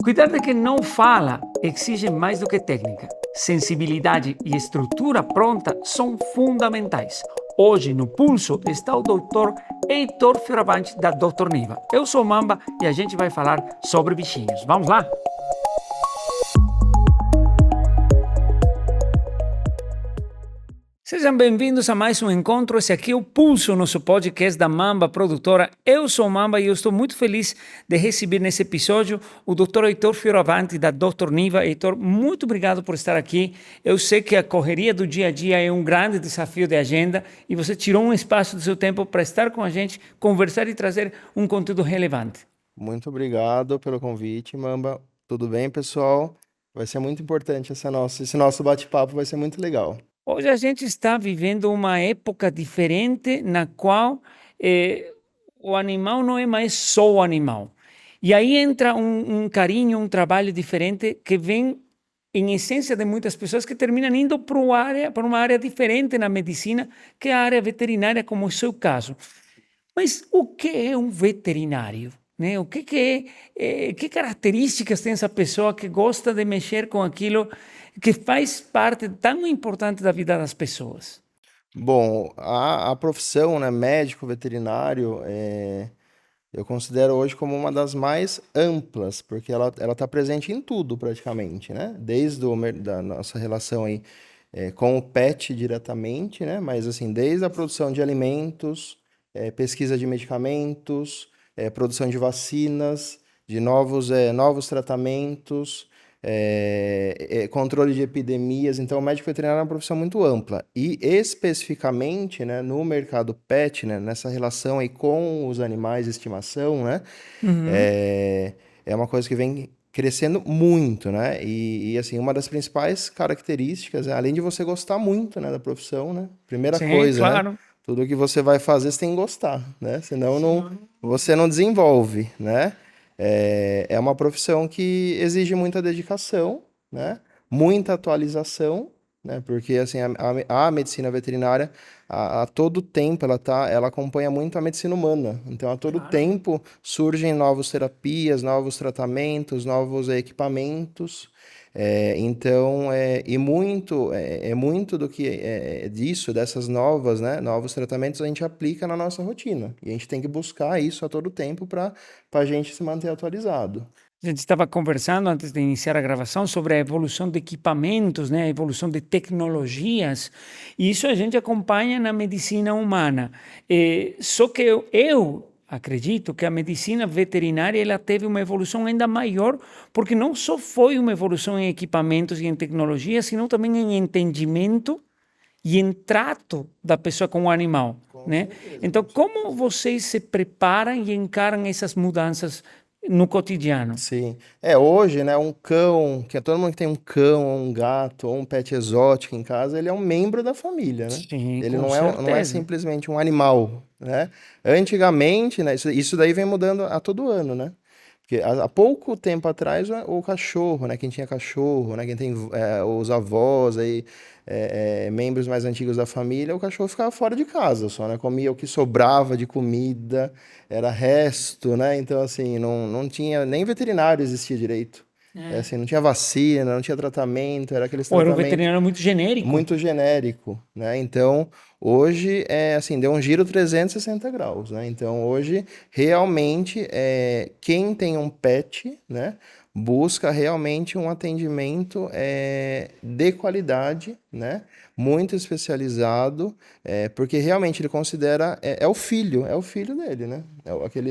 Cuidar de quem não fala exige mais do que técnica. Sensibilidade e estrutura pronta são fundamentais. Hoje, no Pulso, está o Dr. Heitor Fioravante, da Dr. Niva. Eu sou Mamba e a gente vai falar sobre bichinhos. Vamos lá? Sejam bem-vindos a mais um encontro. Esse aqui é o Pulso, nosso podcast da Mamba Produtora. Eu sou o Mamba e eu estou muito feliz de receber nesse episódio o Dr. Heitor Fioravante, da Dr. Niva. Heitor, muito obrigado por estar aqui. Eu sei que a correria do dia a dia é um grande desafio de agenda e você tirou um espaço do seu tempo para estar com a gente, conversar e trazer um conteúdo relevante. Muito obrigado pelo convite, Mamba. Tudo bem, pessoal? Vai ser muito importante esse nosso bate-papo, vai ser muito legal. Hoje a gente está vivendo uma época diferente na qual o animal não é mais só o animal. E aí entra um carinho, um trabalho diferente que vem em essência de muitas pessoas que terminam indo para uma área diferente na medicina, que é a área veterinária, como é o seu caso. Mas o que é um veterinário? Né? Que características tem essa pessoa que gosta de mexer com aquilo que faz parte tão importante da vida das pessoas? Bom, a profissão, né, médico veterinário, eu considero hoje como uma das mais amplas, porque ela está presente em tudo praticamente, né? Desde da nossa relação aí, com o pet diretamente, né? Mas assim, desde a produção de alimentos, pesquisa de medicamentos, produção de vacinas, de novos tratamentos, controle de epidemias. Então, o médico veterinário é uma profissão muito ampla. E especificamente, né, no mercado pet, né, nessa relação aí com os animais de estimação, né, Uhum. é uma coisa que vem crescendo muito, né? Assim, uma das principais características, além de você gostar muito, né, da profissão, né? Primeira Sim, coisa, né? claro. Tudo que você vai fazer, você tem que gostar, né? Senão Senão você não desenvolve, né? É uma profissão que exige muita dedicação, né? Muita atualização, né? Porque, assim, a medicina veterinária, a todo tempo, ela acompanha muito a medicina humana. Então, a todo claro. tempo surgem novas terapias, novos tratamentos, novos equipamentos. Então, muito do que dessas novas, né, novos tratamentos a gente aplica na nossa rotina. E a gente tem que buscar isso a todo tempo para a gente se manter atualizado. A gente estava conversando antes de iniciar a gravação sobre a evolução de equipamentos, né? A evolução de tecnologias, e isso a gente acompanha na medicina humana. Só que eu acredito que a medicina veterinária ela teve uma evolução ainda maior, porque não só foi uma evolução em equipamentos e em tecnologia, sino também em entendimento e em trato da pessoa com o animal, Com né? certeza, Então, com como certeza. vocês se preparam e encaram essas mudanças no cotidiano? Sim. Hoje, né, um cão, que todo mundo que tem um cão, ou um gato, ou um pet exótico em casa, ele é um membro da família, né? Sim, Ele com não é certeza. simplesmente um animal, né? Antigamente, né, isso daí vem mudando a todo ano, né? Porque há pouco tempo atrás, o cachorro, né? Quem tinha cachorro, né? Quem tem os avós aí, membros mais antigos da família, o cachorro ficava fora de casa só, né? Comia o que sobrava de comida, era resto, né? Então, assim, não tinha, nem veterinário existia direito. É. Assim, não tinha vacina, não tinha tratamento, era aqueles Ou era um tratamentos veterinário muito genérico. muito genérico, né? Então, hoje assim, deu um giro 360 graus, né? Então, hoje realmente quem tem um pet, né, busca realmente um atendimento de qualidade, né? Muito especializado, porque realmente ele considera é o filho dele, né?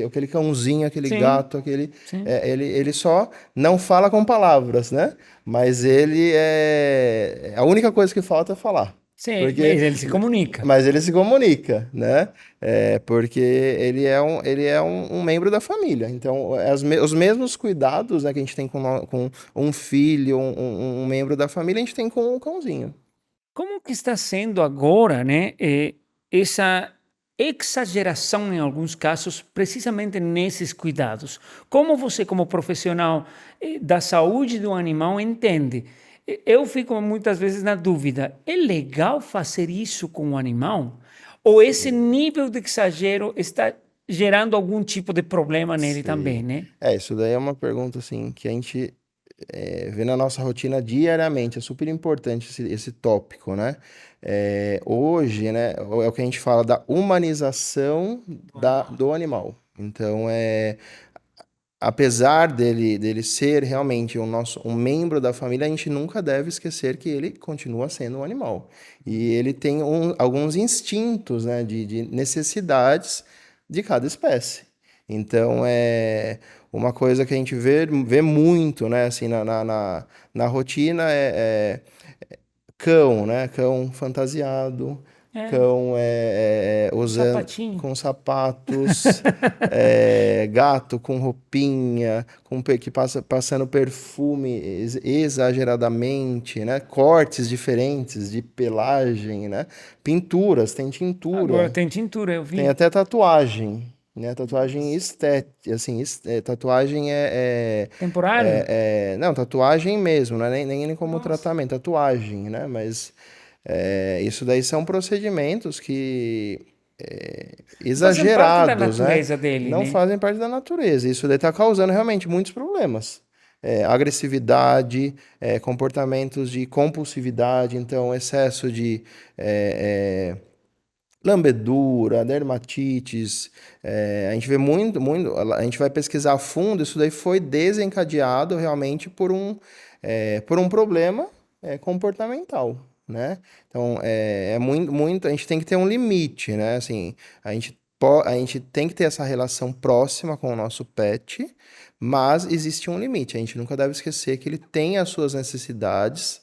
Aquele cãozinho, aquele Sim, gato, aquele sim. ele só não fala com palavras, né? Mas ele é. A única coisa que falta é falar. Sim, Porque. mas ele se comunica. Mas ele se comunica, né? Porque ele é um membro da família. Então, os mesmos cuidados, né, que a gente tem com um filho, um membro da família, a gente tem com o cãozinho. Como que está sendo agora, né, essa exageração em alguns casos, precisamente nesses cuidados? Como você, como profissional da saúde do animal, entende? Eu fico muitas vezes na dúvida: é legal fazer isso com o animal? Ou esse Sim. nível de exagero está gerando algum tipo de problema nele também, Sim. né? Isso daí é uma pergunta assim que a gente vê na nossa rotina diariamente. É super importante esse tópico, né? Hoje, né, é o que a gente fala da humanização do animal. Então, apesar dele ser realmente um membro da família, a gente nunca deve esquecer que ele continua sendo um animal. E ele tem alguns instintos, né, de necessidades de cada espécie. Então, uma coisa que a gente vê muito, né, assim, na rotina cão, né? Cão fantasiado, É, cão um usando sapatinho. com sapatos, gato com roupinha, que passando perfume exageradamente, né? Cortes diferentes de pelagem, né? Pinturas, tem Agora tintura, tem tintura, eu tem vi. até tatuagem. Né, tatuagem estética, assim, tatuagem Temporário? não, tatuagem mesmo, não é nem como Nossa. tratamento, tatuagem, né? Mas isso daí são procedimentos que Fazem parte da exagerados, né? natureza dele, Não né? fazem parte da natureza. Isso daí está causando realmente muitos problemas. Agressividade, comportamentos de compulsividade, então excesso de lambedura, dermatites. A gente vê muito, a gente vai pesquisar a fundo, isso daí foi desencadeado realmente por um problema comportamental, né? Então, muito, a gente tem que ter um limite, né? Assim, a gente tem que ter essa relação próxima com o nosso pet, mas existe um limite. A gente nunca deve esquecer que ele tem as suas necessidades,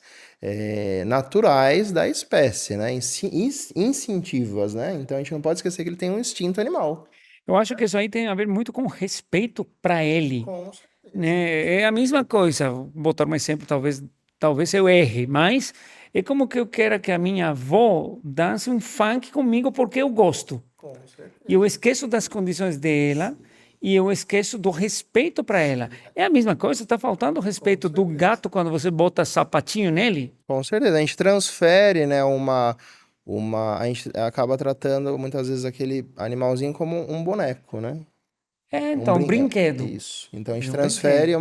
naturais da espécie, né? Instintivas, né? Então a gente não pode esquecer que ele tem um instinto animal. Eu acho que isso aí tem a ver muito com respeito para ele, Com certeza. né? É a mesma coisa. Vou botar um exemplo, talvez eu erre, mas é como que eu quero que a minha avó dance um funk comigo porque eu gosto. Com E eu certeza. esqueço das condições dela e eu esqueço do respeito para ela. É a mesma coisa, está faltando o Com respeito do certeza. gato quando você bota sapatinho nele? Com certeza. A gente transfere, né, a gente acaba tratando muitas vezes aquele animalzinho como um boneco, né? É, Um então, brinquedo. Isso. Então a gente É um brinquedo. transfere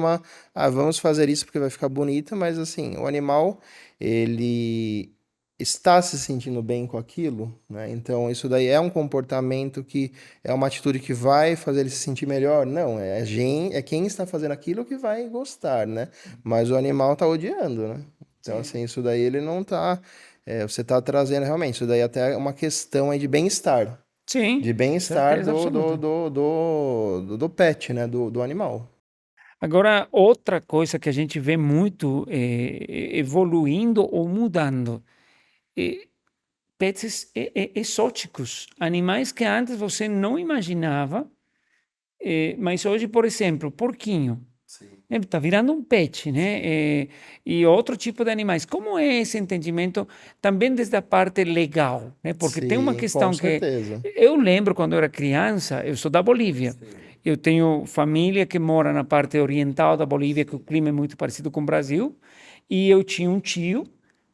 vamos fazer isso porque vai ficar bonita, mas assim, o animal, ele está se sentindo bem com aquilo, né? Então isso daí é um comportamento que é uma atitude que vai fazer ele se sentir melhor? Não, é quem está fazendo aquilo que vai gostar, né? Mas o animal está odiando, né? Então Sim, assim, isso daí ele não tá, você está trazendo realmente, isso daí até é uma questão aí sim, de bem-estar certeza absoluta. do pet, né? Do animal. Agora, outra coisa que a gente vê muito evoluindo ou mudando, é pets exóticos, animais que antes você não imaginava, mas hoje, por exemplo, porquinho. Sim. Está virando um pet, né? E outro tipo de animais. Como é esse entendimento também desde a parte legal, né? Porque tem uma Sim, com questão que certeza. eu lembro quando eu era criança, eu sou da Bolívia. Sim. Eu tenho família que mora na parte oriental da Bolívia, que o clima é muito parecido com o Brasil, e eu tinha um tio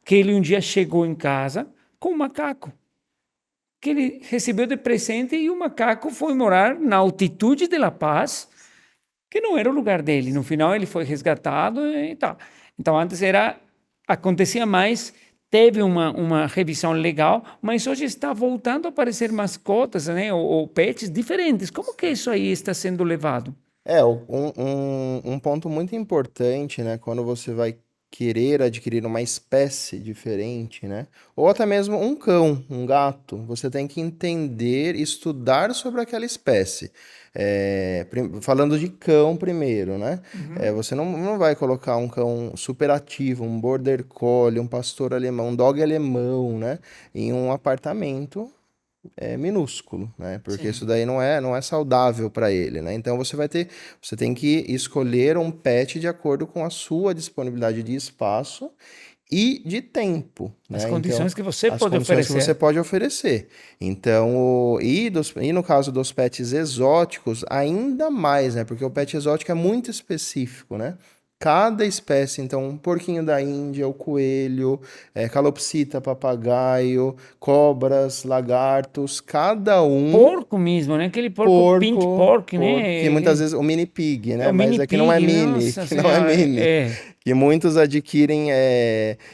que ele um dia chegou em casa com um macaco que ele recebeu de presente e o macaco foi morar na altitude de La Paz, que não era o lugar dele. No final ele foi resgatado e tal. Então antes acontecia mais, teve uma revisão legal, mas hoje está voltando a aparecer mascotas, né, ou pets diferentes. Como que isso aí está sendo levado? Um ponto muito importante, né? Quando você vai querer adquirir uma espécie diferente, né? Ou até mesmo um cão, um gato, você tem que entender, estudar sobre aquela espécie. Falando de cão primeiro, né? Uhum. Você não vai colocar um cão super ativo, um border collie, um pastor alemão, um dog alemão, né? Em um apartamento minúsculo, né? Porque isso Sim. daí não é saudável para ele, né? Então você tem que escolher um pet de acordo com a sua disponibilidade de espaço e de tempo, As né? Então, condições que você as pode condições que você oferecer. pode oferecer. Então, e no caso dos pets exóticos, ainda mais, né? Porque o pet exótico é muito específico, né? cada espécie, então, um porquinho da Índia, o coelho, calopsita, papagaio, cobras, lagartos, cada um Porco mesmo, né? Aquele porco pink porco, pork, porco, que muitas né? vezes o mini pig, É né? o mini Mas é que não é pig, mini, nossa que não é senhora. mini. É. Que muitos adquirem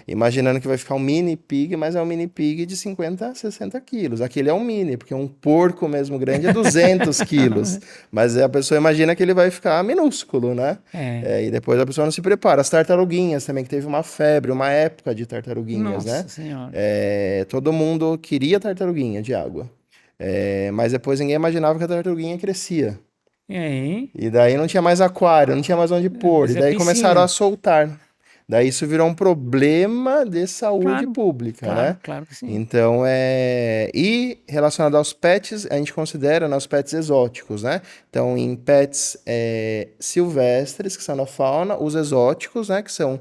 imaginando que vai ficar um mini pig, mas é um mini pig de 50 a 60 quilos. Aquele é um mini, porque um porco mesmo grande é 200 quilos. Mas a pessoa imagina que ele vai ficar minúsculo, né? É. E depois a pessoa não se prepara. As tartaruguinhas também, que teve uma febre, uma época de tartaruguinhas, né? Nossa senhora. Todo mundo queria tartaruguinha de água. Mas depois ninguém imaginava que a tartaruguinha crescia. E aí? E daí não tinha mais aquário, não tinha mais onde pôr. E Depois é daí começaram a piscina. soltar. Daí isso virou um problema de saúde Claro, pública, né? claro que sim. Então, E relacionado aos pets, a gente considera, né, os pets exóticos, né? Então, em pets silvestres, que são da fauna, os exóticos, né, que são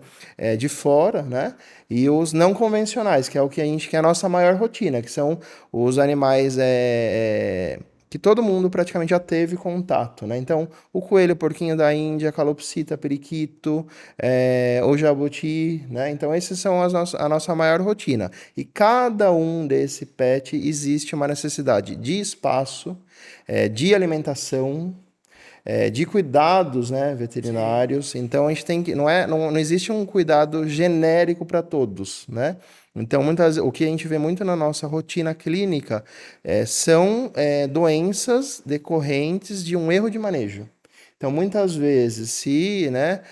de fora, né? E os não convencionais, que é o que que é a nossa maior rotina, que são os animais que todo mundo praticamente já teve contato, né? Então, o coelho, o porquinho da Índia, a calopsita, periquito, o jabuti, né? Então, esses são a nossa maior rotina. E cada um desse pet existe uma necessidade de espaço, de alimentação, de cuidados, né, Sim. veterinários. Então a gente tem que não existe um cuidado genérico para todos, né? Então o que a gente vê muito na nossa rotina clínica são doenças decorrentes de um erro de manejo. Então, muitas vezes, se, né,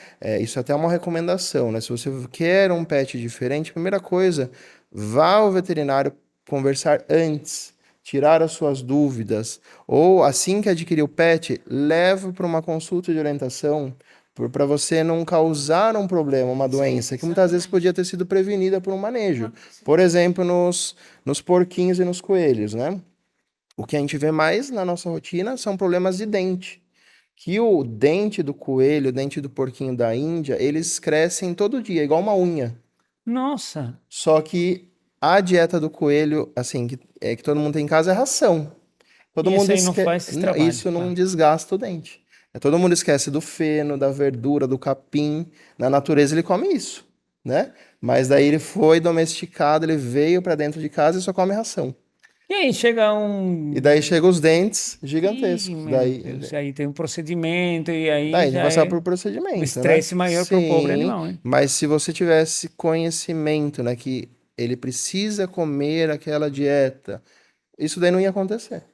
isso até é uma recomendação, né? Se você quer um pet diferente, primeira coisa, vá ao veterinário conversar antes, tirar as suas dúvidas, ou assim que adquirir o pet, leve para uma consulta de orientação, para você não causar um problema, uma Sim, doença que muitas vezes exatamente. podia ter sido prevenida por um manejo. Claro que sim. Por exemplo, nos porquinhos e nos coelhos, né? O que a gente vê mais na nossa rotina são problemas de dente. Que o dente do coelho, o dente do porquinho da Índia, eles crescem todo dia, igual uma unha. Nossa. Só que a dieta do coelho, assim, que todo mundo tem em casa é ração. Todo E esse mundo aí não esquece. faz esse trabalho, Isso não claro. desgasta o dente. Todo mundo esquece do feno, da verdura, do capim. Na natureza ele come isso, né? Mas daí ele foi domesticado, ele veio para dentro de casa e só come ração. E aí chega E daí um. chega os dentes Ih, gigantescos. meu Deus, aí tem um procedimento e aí Daí tem que já passar é por um procedimento, né? estresse maior para o pobre Sim, animal, hein? mas se você tivesse conhecimento, né, que ele precisa comer aquela dieta, isso daí não ia acontecer.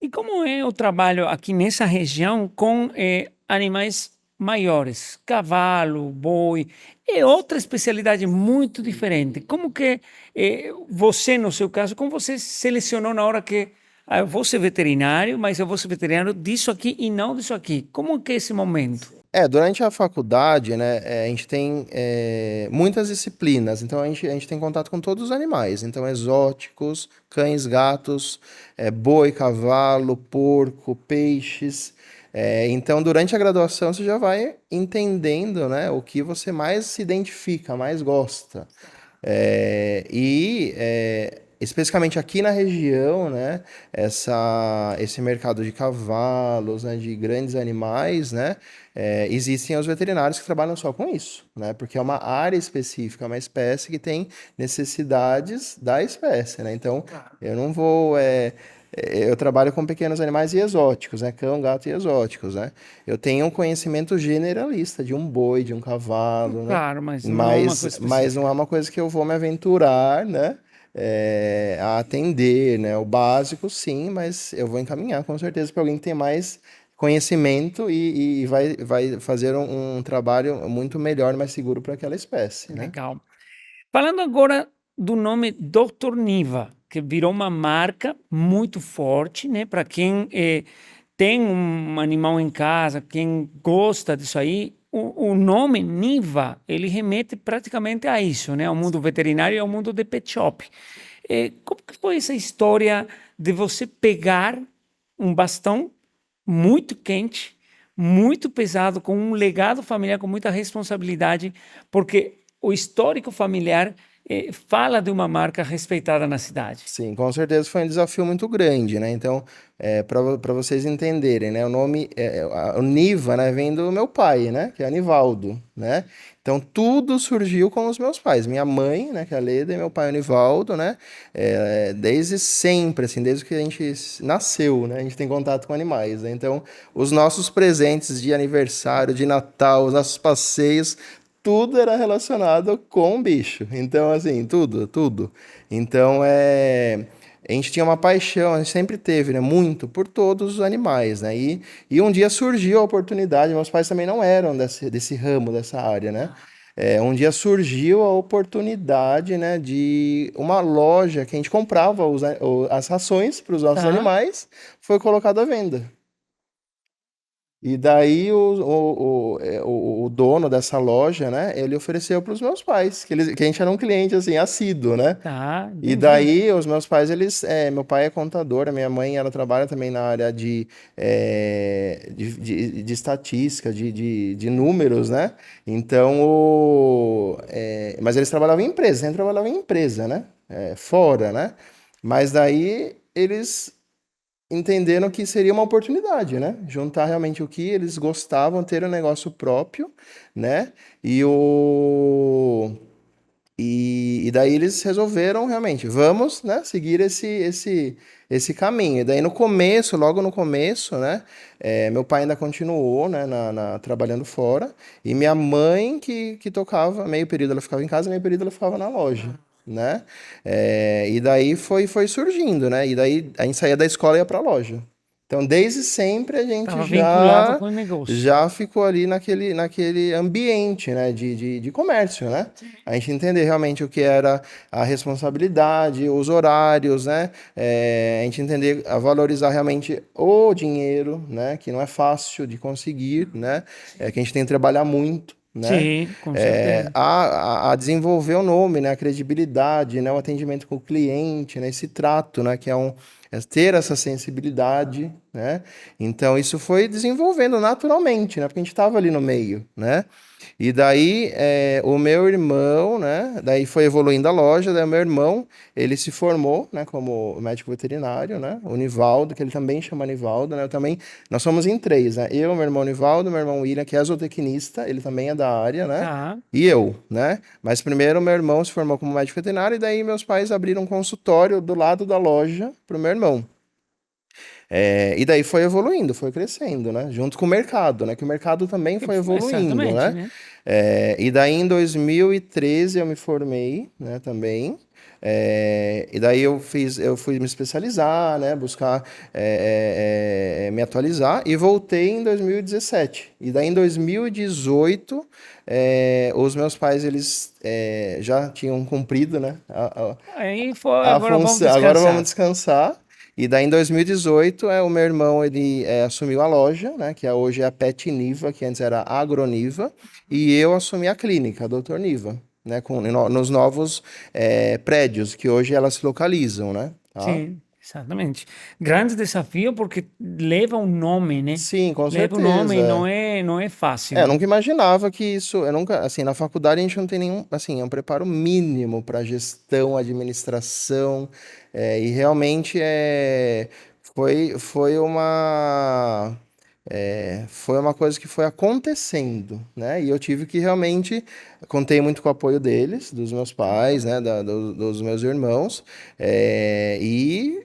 E como é o trabalho aqui nessa região com animais maiores? Cavalo, boi, é outra especialidade muito diferente. Como que você, no seu caso, como você selecionou na hora que eu vou ser veterinário, mas eu vou ser veterinário disso aqui e não disso aqui? Como que é esse momento? Durante a faculdade, né, a gente tem muitas disciplinas, então a gente tem contato com todos os animais, então exóticos, cães, gatos, boi, cavalo, porco, peixes. Então, durante a graduação, você já vai entendendo, né, o que você mais se identifica, mais gosta. Especificamente aqui na região, né, esse mercado de cavalos, né, de grandes animais, né, existem os veterinários que trabalham só com isso, né, porque é uma área específica, uma espécie que tem necessidades da espécie, né, então eu não vou, eu trabalho com pequenos animais e exóticos, né, cão, gato e exóticos, né, eu tenho um conhecimento generalista de um boi, de um cavalo, né, Claro, mas não é uma coisa mas não é específica. uma coisa que eu vou me aventurar, né? A atender, né? O básico, sim, mas eu vou encaminhar com certeza para alguém que tem mais conhecimento e vai fazer um trabalho muito melhor, mais seguro para aquela espécie, né? Legal. Falando agora do nome Dr. Niva, que virou uma marca muito forte, né? Para quem tem um animal em casa, quem gosta disso aí, o nome Niva, ele remete praticamente a isso, né? Ao mundo veterinário e ao mundo de pet shop. Como que foi essa história de você pegar um bastão muito quente, muito pesado, com um legado familiar, com muita responsabilidade, porque o histórico familiar fala de uma marca respeitada na cidade. Sim, com certeza foi um desafio muito grande, né? Então, para vocês entenderem, né? O nome, o Niva, né? Vem do meu pai, né? Que é Anivaldo, né? Então, tudo surgiu com os meus pais. Minha mãe, né? Que é a Leda, e meu pai, Anivaldo, né? Desde sempre, assim, desde que a gente nasceu, né? A gente tem contato com animais, né? Então, os nossos presentes de aniversário, de Natal, os nossos passeios, tudo era relacionado com bicho. Então, assim, tudo, tudo. Então, a gente tinha uma paixão, a gente sempre teve, né, muito por todos os animais, né? E um dia surgiu a oportunidade, meus pais também não eram desse ramo, dessa área, né? Um dia surgiu a oportunidade, né, de uma loja que a gente comprava as rações para os nossos Tá? animais, foi colocado à venda. E daí o dono dessa loja, né, ele ofereceu para os meus pais, que a gente era um cliente, assim, assíduo, né? Tá, E entendi. daí os meus pais, meu pai é contador, a minha mãe, ela trabalha também na área de estatística, de números, né? Então, mas eles trabalhavam em empresa, sempre trabalhavam em empresa, né? Fora, né? Mas daí eles entenderam que seria uma oportunidade, né? Juntar realmente o que eles gostavam, ter um negócio próprio, né? E daí eles resolveram realmente, vamos, né, seguir esse caminho. E daí no começo, logo no começo, né, meu pai ainda continuou, né, trabalhando fora, e minha mãe que tocava, meio período ela ficava em casa, meio período ela ficava na loja, né? E daí foi surgindo, né? E daí a gente saía da escola e ia para a loja. Então, desde sempre a gente Estava vinculado já com o negócio. já ficou ali naquele ambiente, né, de comércio, né? A gente entender realmente o que era a responsabilidade, os horários, né? A gente entender, a valorizar realmente o dinheiro, né? Que não é fácil de conseguir, né? Que a gente tem que trabalhar muito, né? Sim, com certeza. A desenvolver o nome, né? A credibilidade, né? O atendimento com o cliente, né? Esse trato, né? Que é ter essa sensibilidade, né? Então isso foi desenvolvendo naturalmente, né? Porque a gente estava ali no meio, né? E daí o meu irmão, né? Daí foi evoluindo a loja, daí o meu irmão, ele se formou, né? Como médico veterinário, né? O Nivaldo, que ele também chama Nivaldo, né? Nós somos em três, né? Eu, meu irmão Nivaldo, meu irmão William, que é zootecnista, ele também é da área, né? Tá. E eu, né? Mas primeiro meu irmão se formou como médico veterinário e daí meus pais abriram um consultório do lado da loja para o meu irmão. E daí foi evoluindo, foi crescendo, né? Junto com o mercado, né? Que o mercado também foi evoluindo, Exatamente, né? né? E daí em 2013 eu me formei, né? Também. E daí eu fui me especializar, né? Buscar me atualizar e voltei em 2017. E daí em 2018 os meus pais eles já tinham cumprido, né? Aí foi, A agora vamos função, agora vamos descansar. descansar. E daí em 2018, o meu irmão ele assumiu a loja, né, que hoje é a Pet Niva, que antes era Agroniva, e eu assumi a clínica, a Doutor Niva, né, nos novos prédios que hoje elas se localizam, né, tá? Sim, exatamente. Grande desafio porque leva um nome, né? Sim, com Leva um nome e não certeza. é, não é fácil, Eu né? nunca imaginava que isso, eu nunca, assim, na faculdade a gente não tem nenhum, assim, é um preparo mínimo para gestão, administração, e realmente foi foi uma coisa que foi acontecendo, né? E eu tive que realmente, contei muito com o apoio deles, dos meus pais, né, dos meus irmãos, e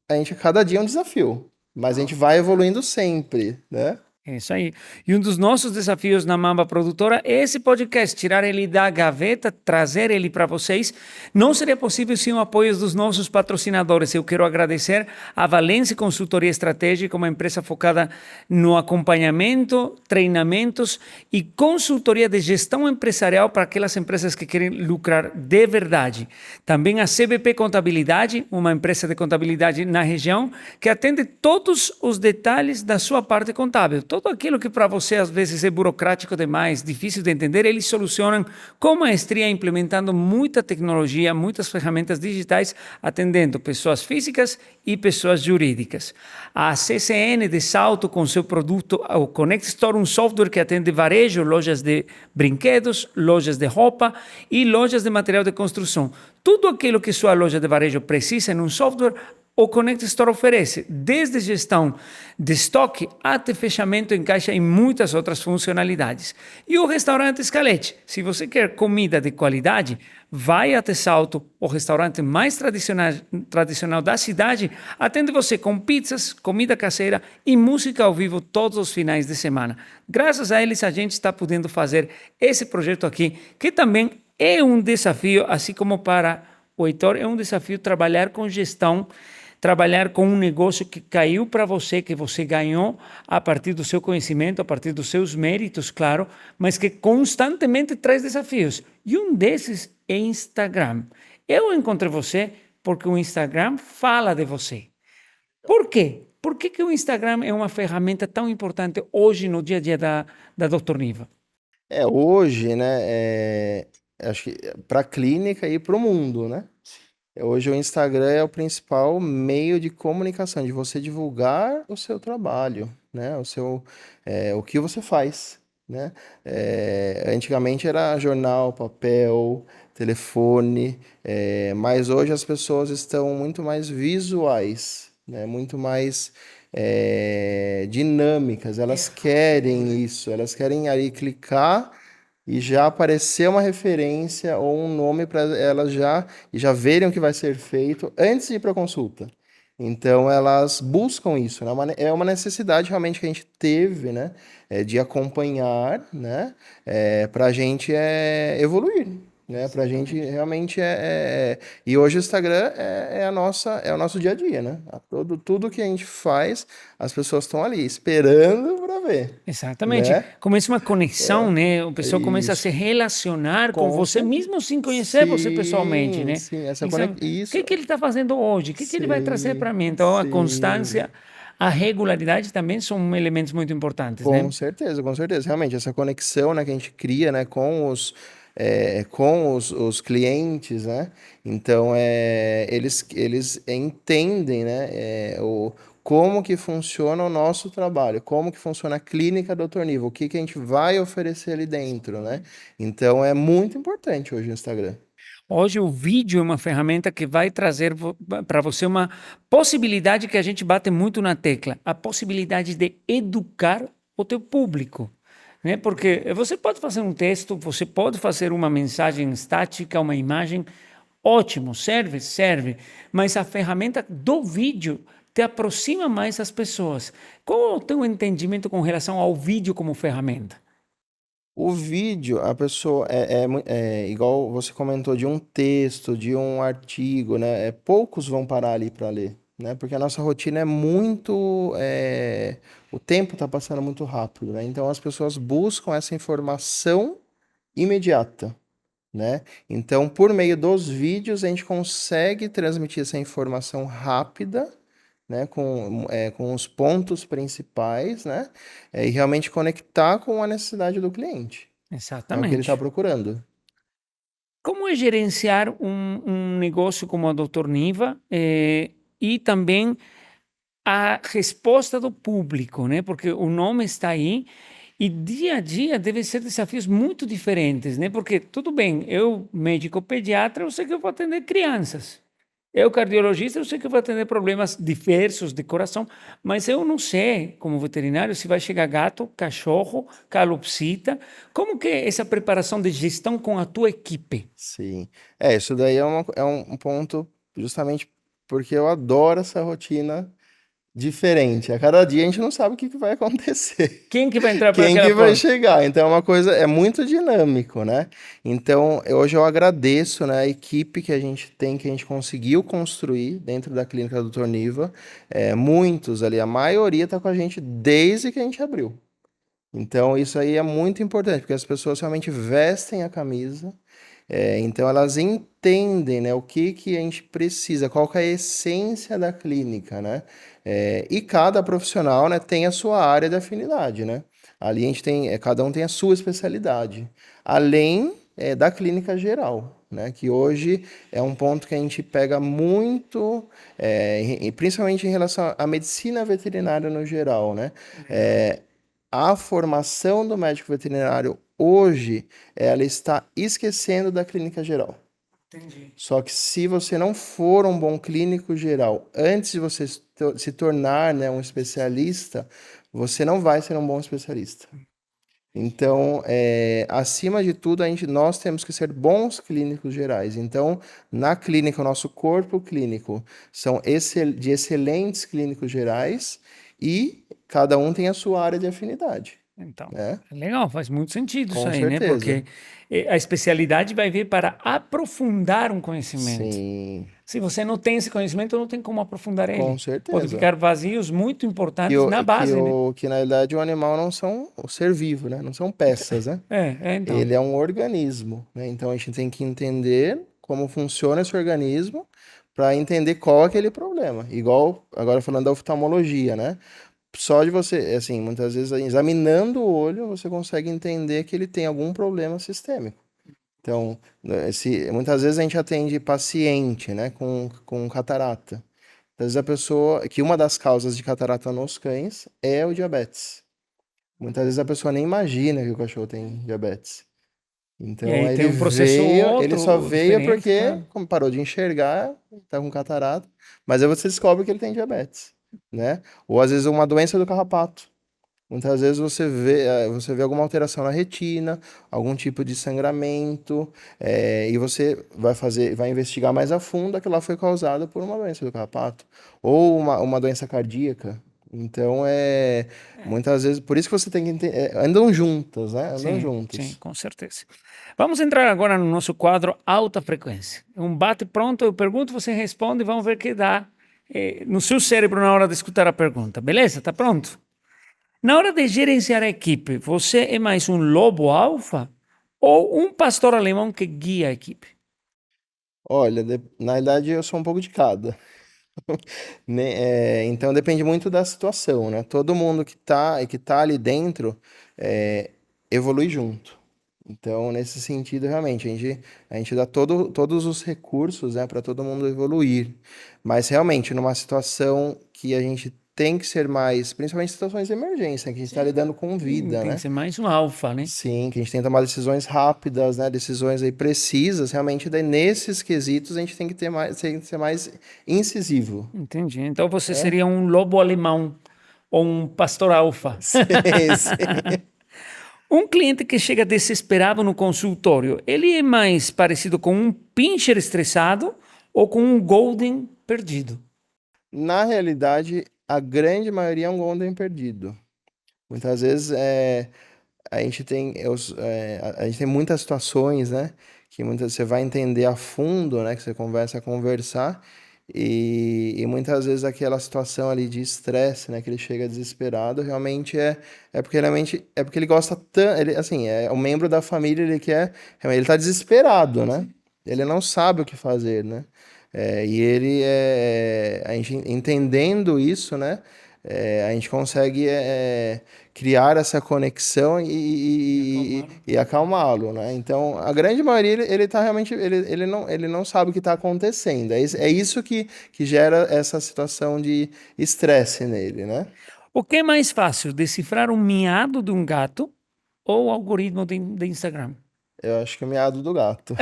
a gente, cada dia é um desafio, mas a gente vai evoluindo sempre, né? É isso aí. E um dos nossos desafios na Mamba Produtora é esse podcast, tirar ele da gaveta, trazer ele para vocês. Não seria possível sem o apoio dos nossos patrocinadores. Eu quero agradecer a Valence Consultoria Estratégica, uma empresa focada no acompanhamento, treinamentos e consultoria de gestão empresarial para aquelas empresas que querem lucrar de verdade. Também a CBP Contabilidade, uma empresa de contabilidade na região que atende todos os detalhes da sua parte contábil. Todo Tudo aquilo que para você às vezes é burocrático demais, difícil de entender, eles solucionam com maestria, implementando muita tecnologia, muitas ferramentas digitais, atendendo pessoas físicas e pessoas jurídicas. A CCN de Salto, com seu produto, o Connect Store, um software que atende varejo, lojas de brinquedos, lojas de roupa e lojas de material de construção. Tudo aquilo que sua loja de varejo precisa em um software, o Connect Store oferece, desde gestão de estoque até fechamento em caixa e muitas outras funcionalidades. E o restaurante Scalete, se você quer comida de qualidade, vai até Salto, o restaurante mais tradicional da cidade, atende você com pizzas, comida caseira e música ao vivo todos os finais de semana. Graças a eles, a gente está podendo fazer esse projeto aqui, que também é um desafio, assim como para o Heitor, é um desafio trabalhar com gestão, trabalhar com um negócio que caiu para você, que você ganhou a partir do seu conhecimento, a partir dos seus méritos, claro, mas que constantemente traz desafios. E um desses é Instagram. Eu encontrei você porque o Instagram fala de você. Por quê? Por que o Instagram é uma ferramenta tão importante hoje no dia a dia da Dr. Niva? Hoje, né, acho que para a clínica e para o mundo, né? Hoje o Instagram é o principal meio de comunicação, de você divulgar o seu trabalho, né? O que você faz, né? Antigamente era jornal, papel, telefone, mas hoje as pessoas estão muito mais visuais, né? Muito mais dinâmicas. Elas querem isso, elas querem ali clicar e já aparecer uma referência ou um nome para elas já verem o que vai ser feito antes de ir para a consulta. Então elas buscam isso, né? É uma necessidade realmente que a gente teve, né? De acompanhar, né? Para a gente evoluir, né? Para a gente realmente E hoje o Instagram é o nosso dia a dia, né? Tudo que a gente faz, as pessoas estão ali esperando para ver, Exatamente. né? Começa uma conexão, né? O pessoal começa a se Isso. relacionar com Com você, certeza. mesmo sem conhecer você pessoalmente, Sim, né? sim, Então, o isso, que ele está fazendo hoje? O que ele vai trazer para sim, mim? Então, a sim, constância, a regularidade também são elementos muito importantes, né? com certeza, realmente, essa conexão, né, que a gente cria, né, com os clientes, né, então, eles entendem, né, como que funciona o nosso trabalho, como que funciona a clínica Dr. Nivo, o que que a gente vai oferecer ali dentro, né, então é muito importante hoje o Instagram. Hoje o vídeo é uma ferramenta que vai trazer para você uma possibilidade que a gente bate muito na tecla, a possibilidade de educar o teu público, né? Porque você pode fazer um texto, você pode fazer uma mensagem estática, uma imagem, ótimo, serve, mas a ferramenta do vídeo te aproxima mais das pessoas. Qual é o teu entendimento com relação ao vídeo como ferramenta? O vídeo, a pessoa igual você comentou de um texto, de um artigo, né? Poucos vão parar ali para ler, né? Porque a nossa rotina é muito, o tempo está passando muito rápido, né? Então as pessoas buscam essa informação imediata, né? Então, por meio dos vídeos, a gente consegue transmitir essa informação rápida, né? Com os pontos principais, né? E realmente conectar com a necessidade do cliente. É o que ele está Exatamente. procurando. Como é gerenciar um negócio como a Doutor Niva e também a resposta do público, né? Porque o nome está aí e dia a dia devem ser desafios muito diferentes, né? Porque tudo bem, eu, médico pediatra, eu sei que eu vou atender crianças. Eu, cardiologista, eu sei que eu vou atender problemas diversos de coração, mas eu não sei, como veterinário, se vai chegar gato, cachorro, calopsita. Como que é essa preparação de gestão com a tua equipe? Sim. Isso daí é um ponto justamente porque eu adoro essa rotina diferente. A cada dia a gente não sabe o que que vai acontecer. Quem que vai entrar para Quem aquela que vai porta? chegar? Então é uma coisa, é muito dinâmico, né? Então, hoje eu agradeço, né, a equipe que a gente tem, que a gente conseguiu construir dentro da clínica do Dr. Niva. Muitos ali, a maioria está com a gente desde que a gente abriu. Então, isso aí é muito importante, porque as pessoas realmente vestem a camisa, então elas entendem, né, o que que a gente precisa, qual que é a essência da clínica, né? E cada profissional, né, tem a sua área de afinidade, né? Ali a gente tem, cada um tem a sua especialidade, além, da clínica geral. Né, que hoje é um ponto que a gente pega muito, e principalmente em relação à medicina veterinária no geral, né? Legal. É, a formação do médico veterinário hoje, ela está esquecendo da clínica geral. Entendi. Só que se você não for um bom clínico geral, antes de você se tornar, né, um especialista, você não vai ser um bom especialista. Então, acima de tudo, nós temos que ser bons clínicos gerais. Então, na clínica, o nosso corpo clínico são de excelentes clínicos gerais e cada um tem a sua área de afinidade, Então, né? é legal, faz muito sentido isso Com aí, né? certeza. Porque a especialidade vai vir para aprofundar um conhecimento. Sim, Se você não tem esse conhecimento, não tem como aprofundar com ele. Pode certeza. ficar vazios muito Que, importantes o, na que, base, né? o, que na realidade o animal não são o ser vivo, né? Não são peças, né? Então. Ele é um organismo, né? Então a gente tem que entender como funciona esse organismo para entender qual é aquele problema. Igual agora falando da oftalmologia, né? Só de você, assim, muitas vezes examinando o olho, você consegue entender que ele tem algum problema sistêmico. Então, muitas vezes a gente atende paciente, né, com catarata. Às vezes a pessoa, que uma das causas de catarata nos cães é o diabetes. Muitas vezes a pessoa nem imagina que o cachorro tem diabetes. E Então aí aí tem um processo ele só outro, veio diferente, porque, claro. como parou de enxergar, tá com catarata, mas aí você descobre que ele tem diabetes, né? Ou às vezes uma doença do carrapato. Muitas vezes você vê alguma alteração na retina, algum tipo de sangramento, e você vai investigar mais a fundo, aquilo lá foi causado por uma doença do carrapato, ou uma doença cardíaca. Então, muitas vezes, por isso que você tem que entender, andam juntas, né? Andam Sim, sim, juntas. com certeza. Vamos entrar agora no nosso quadro alta frequência. Um bate pronto, eu pergunto, você responde e vamos ver o que dá no seu cérebro na hora de escutar a pergunta. Beleza? Tá pronto? Na hora de gerenciar a equipe, você é mais um lobo alfa ou um pastor alemão que guia a equipe? Olha, na verdade eu sou um pouco de cada. Né? Então depende muito da situação, né? Todo mundo que tá ali dentro evolui junto. Então, nesse sentido, realmente, a gente dá todos os recursos, né, para todo mundo evoluir. Mas, realmente, numa situação que a gente tem que ser mais, principalmente em situações de emergência, que a gente está lidando com vida, Tem que né? ser mais um alfa, né? Sim, que a gente tem que tomar decisões rápidas, né? Decisões aí precisas. Realmente, daí, nesses quesitos, a gente tem que ser mais incisivo, Entendi. Então você né? seria um lobo alemão ou um pastor alfa. Sim, sim. Um cliente que chega desesperado no consultório, ele é mais parecido com um pincher estressado ou com um golden perdido? Na realidade, a grande maioria é um Golden perdido. Muitas vezes a gente tem muitas situações, né? Que muitas você vai entender a fundo, né? Que você conversa a conversar. E muitas vezes aquela situação ali de estresse, né? Que ele chega desesperado, realmente é porque ele gosta tanto. Ele, assim, é um membro da família, ele tá desesperado, né? Ele não sabe o que fazer, né? A gente entendendo isso, né? A gente consegue criar essa conexão E e, acalmar. e acalmá-lo, né? Então, a grande maioria, ele tá realmente, ele não sabe o que está acontecendo. É isso que gera essa situação de estresse nele, né? O que é mais fácil, decifrar um miado de um gato ou o algoritmo de Instagram? Eu acho que é o miado do gato.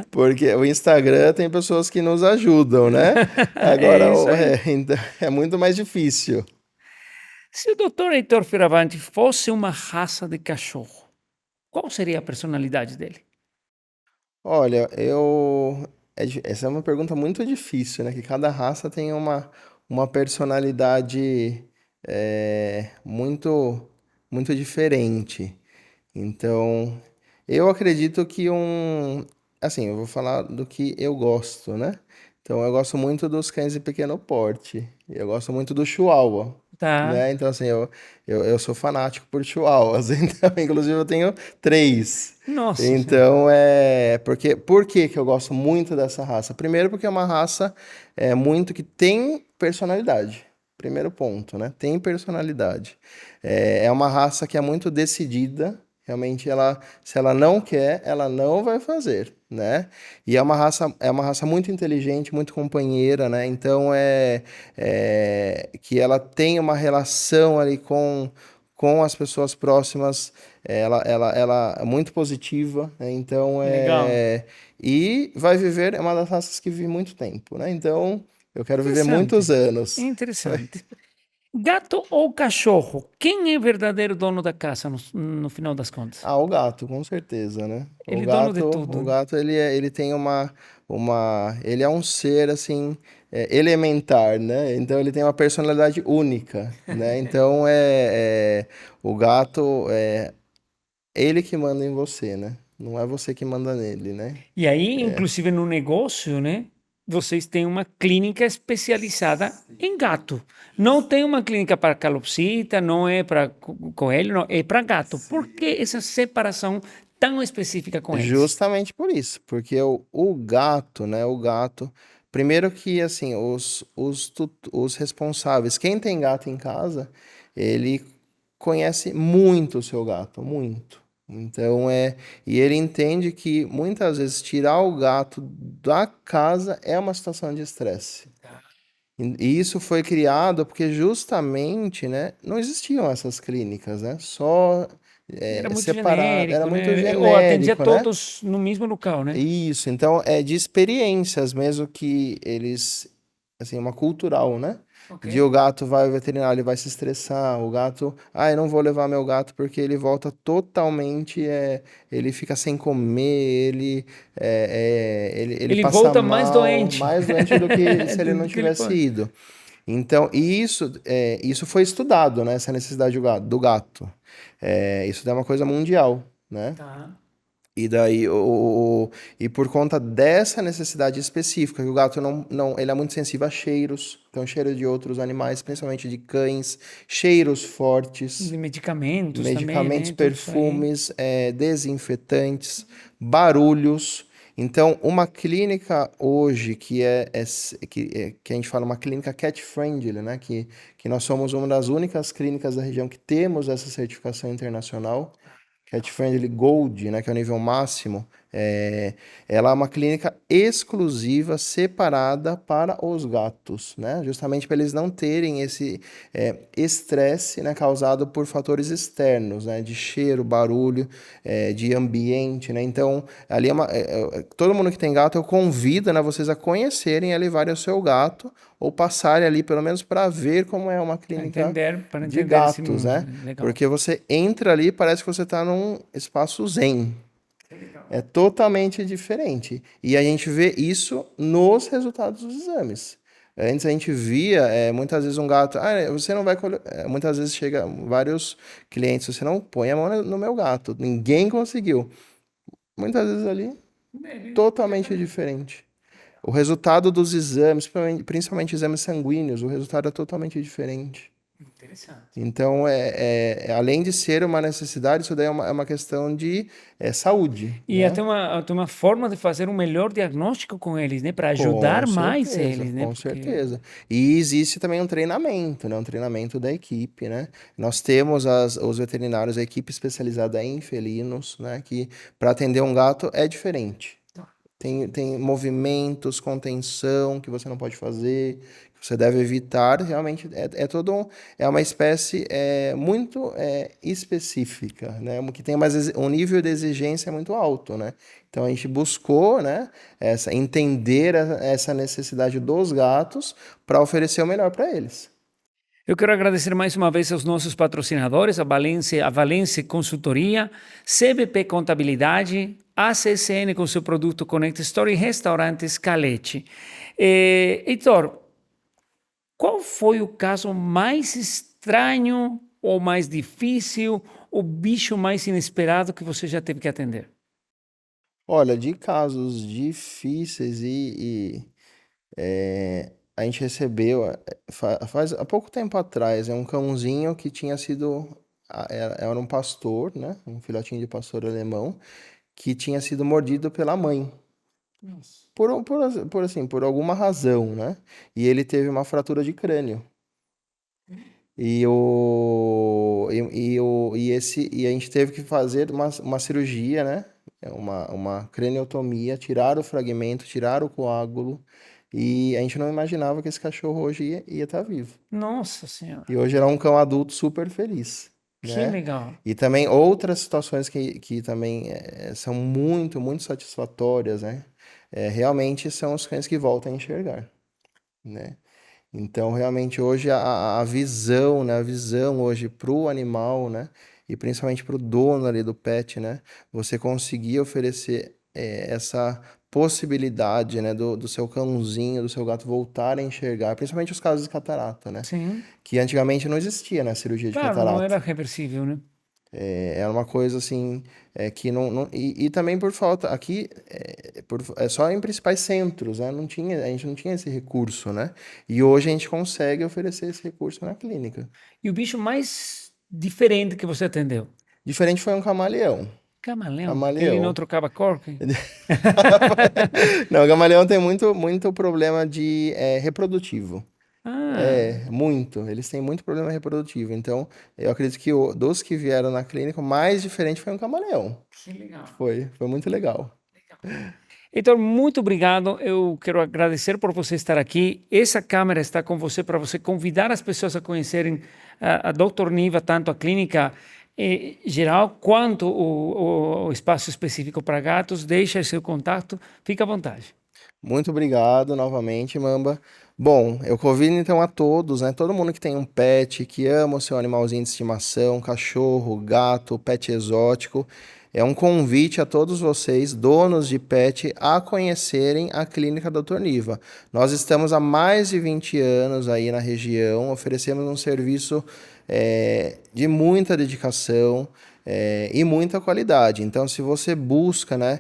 Porque o Instagram tem pessoas que nos ajudam, né? É Agora, isso aí. então, é muito mais difícil. Se o Dr. Heitor Fioravanti fosse uma raça de cachorro, qual seria a personalidade dele? Olha, essa é uma pergunta muito difícil, né? Que cada raça tem uma personalidade muito, muito diferente. Então, eu acredito que assim, eu vou falar do que eu gosto, né? Então, eu gosto muito dos cães de pequeno porte. Eu gosto muito do Chihuahua. Tá. né? Então, assim, eu sou fanático por chihuahuas, então, inclusive eu tenho três. Nossa Senhora. Então, por que que eu gosto muito dessa raça? Primeiro porque é uma raça muito que tem personalidade. Primeiro ponto, né? Tem personalidade. É uma raça que é muito decidida. Realmente, se ela não quer, ela não vai fazer, né? E é uma raça muito inteligente, muito companheira, né? Então, que ela tem uma relação ali com as pessoas próximas, ela é muito positiva, né? Então, Legal. e vai viver, é uma das raças que vive muito tempo, né? Então, eu quero viver muitos Interessante. anos. Interessante. Gato ou cachorro? Quem é o verdadeiro dono da casa no final das contas? Ah, o gato, com certeza, né? O Ele é dono de gato, tudo, o né? gato ele tem ele é um ser assim elementar, né? Então ele tem uma personalidade única, né? Então o gato é ele que manda em você, né? Não é você que manda nele, né? E aí, inclusive no negócio, né? Vocês têm uma clínica especializada em gato. Não tem uma clínica para calopsita, não é para coelho, não, é para gato. Por que essa separação tão específica com eles? Justamente por isso, porque o gato, né? O gato, primeiro que assim, os responsáveis, quem tem gato em casa, ele conhece muito o seu gato, muito. Então e ele entende que muitas vezes tirar o gato da casa é uma situação de estresse. E isso foi criado porque justamente, né, não existiam essas clínicas, né? Só Era muito separado, era genérico, muito né? Ou atendia genérico, né? todos no mesmo local, né? Isso, então é de experiências mesmo que eles, assim, uma cultural, né? Ok. De o gato vai ao veterinário, ele vai se estressar, o gato, eu não vou levar meu gato porque ele volta totalmente, ele fica sem comer, ele Ele passa volta mais mal, doente mais doente do que se ele não do que ele tivesse pode. ido. Então, e isso foi estudado, né? Essa necessidade do gato. Isso é uma coisa mundial, né? Tá. E daí, e por conta dessa necessidade específica, que o gato ele é muito sensível a cheiros, então cheiro de outros animais, principalmente de cães, cheiros fortes, De medicamentos também, medicamentos, né? Tudo isso aí. perfumes, desinfetantes, barulhos. Então, uma clínica hoje que a gente fala uma clínica cat friendly, né? Que nós somos uma das únicas clínicas da região que temos essa certificação internacional. Cat Friendly Gold, né, que é o nível máximo, ela é uma clínica exclusiva, separada para os gatos, né? Justamente para eles não terem esse estresse, né, causado por fatores externos, né? De cheiro, barulho, de ambiente, né? Então, ali todo mundo que tem gato, eu convido, né, vocês a conhecerem e levarem o seu gato ou passarem ali, pelo menos para ver como é uma clínica Para de entender esse gatos, mundo, né? né? Legal. Porque você entra ali, parece que você está num espaço zen. Que legal. É totalmente diferente. E a gente vê isso nos resultados dos exames. Antes a gente via, muitas vezes um gato, você não vai colher. Muitas vezes chega vários clientes, você não põe a mão no meu gato, ninguém conseguiu. Muitas vezes ali, totalmente diferente. O resultado dos exames, principalmente exames sanguíneos, o resultado é totalmente diferente. Interessante. Então, além de ser uma necessidade, isso daí é uma questão de saúde, E né? até uma forma de fazer um melhor diagnóstico com eles, né? Para Com ajudar mais certeza, eles, né? com Porque certeza. E existe também um treinamento, né? Um treinamento da equipe, né? Nós temos os veterinários, a equipe especializada em felinos, né? Que para atender um gato é diferente. Tem movimentos, contenção que você não pode fazer, que você deve evitar. Realmente é uma espécie muito específica, né? Que tem um nível de exigência muito alto, né? Então a gente buscou, né, entender essa necessidade dos gatos para oferecer o melhor para eles. eu quero agradecer mais uma vez aos nossos patrocinadores, a Valência Consultoria, CBP Contabilidade, ACSN com seu produto Connect Story e Restaurantes Calete. Heitor, qual foi o caso mais estranho ou mais difícil, o bicho mais inesperado que você já teve que atender? Olha, de casos difíceis a gente recebeu, faz há pouco tempo atrás, um cãozinho que tinha sido, era um pastor, né? Um filhotinho de pastor alemão, que tinha sido mordido pela mãe. Nossa. Por alguma razão, né? E ele teve uma fratura de crânio. E a gente teve que fazer uma cirurgia, né? Uma craniotomia, tirar o fragmento, tirar o coágulo. E a gente não imaginava que esse cachorro hoje ia estar vivo. Nossa Senhora, E hoje ele é um cão adulto super feliz, que né? legal. E também outras situações que também são muito, muito satisfatórias, né? Realmente são os cães que voltam a enxergar, né? Então, realmente, hoje a visão, né? A visão hoje para o animal, né? E principalmente para o dono ali do pet, né? Você conseguir oferecer essa possibilidade, né? Do seu cãozinho, do seu gato voltar a enxergar, principalmente os casos de catarata, né? Sim, Que antigamente não existia, né? Cirurgia de claro, não catarata. era reversível, né? Era uma coisa assim, que e também por falta, aqui, é só em principais centros, né? A gente não tinha esse recurso, né? E hoje a gente consegue oferecer esse recurso na clínica. E o bicho mais diferente que você atendeu? Diferente foi um camaleão. Camaleão, que ele não Camaleão. trocava corque? Não, o camaleão tem muito, muito problema de reprodutivo. Ah, Muito. Eles têm muito problema reprodutivo. Então, eu acredito que dos que vieram na clínica, o mais diferente foi um camaleão. que legal. Foi muito legal. Então, muito obrigado. Eu quero agradecer por você estar aqui. Essa câmera está com você para você convidar as pessoas a conhecerem a Dr. Niva, tanto a clínica geral quanto o espaço específico para gatos. Deixa seu contato, fica à vontade. Muito obrigado novamente, Mamba. Bom, eu convido então a todos, né? Todo mundo que tem um pet, que ama o seu animalzinho de estimação, cachorro, gato, pet exótico. É um convite a todos vocês, donos de pet, a conhecerem a Clínica Dr. Niva. Nós estamos há mais de 20 anos aí na região, oferecemos um serviço de muita dedicação e muita qualidade. Então, se você busca, né,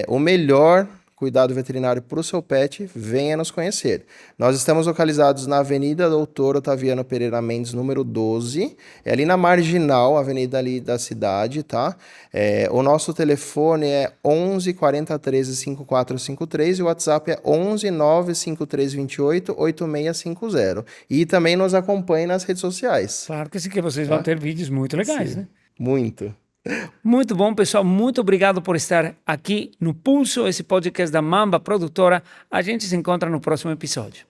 o melhor cuidado veterinário para o seu pet, venha nos conhecer. Nós estamos localizados na Avenida Doutor Otaviano Pereira Mendes, número 12, é ali na Marginal, avenida ali da cidade, tá? O nosso telefone é 11 40 13 5453 e o WhatsApp é 11 953 28 8650. E também nos acompanhe nas redes sociais, Claro que sim, que vocês vão tá? ter vídeos muito legais, Sim, né? muito. Muito bom, pessoal. Muito obrigado por estar aqui no Pulso, esse podcast da Mamba Produtora. A gente se encontra no próximo episódio.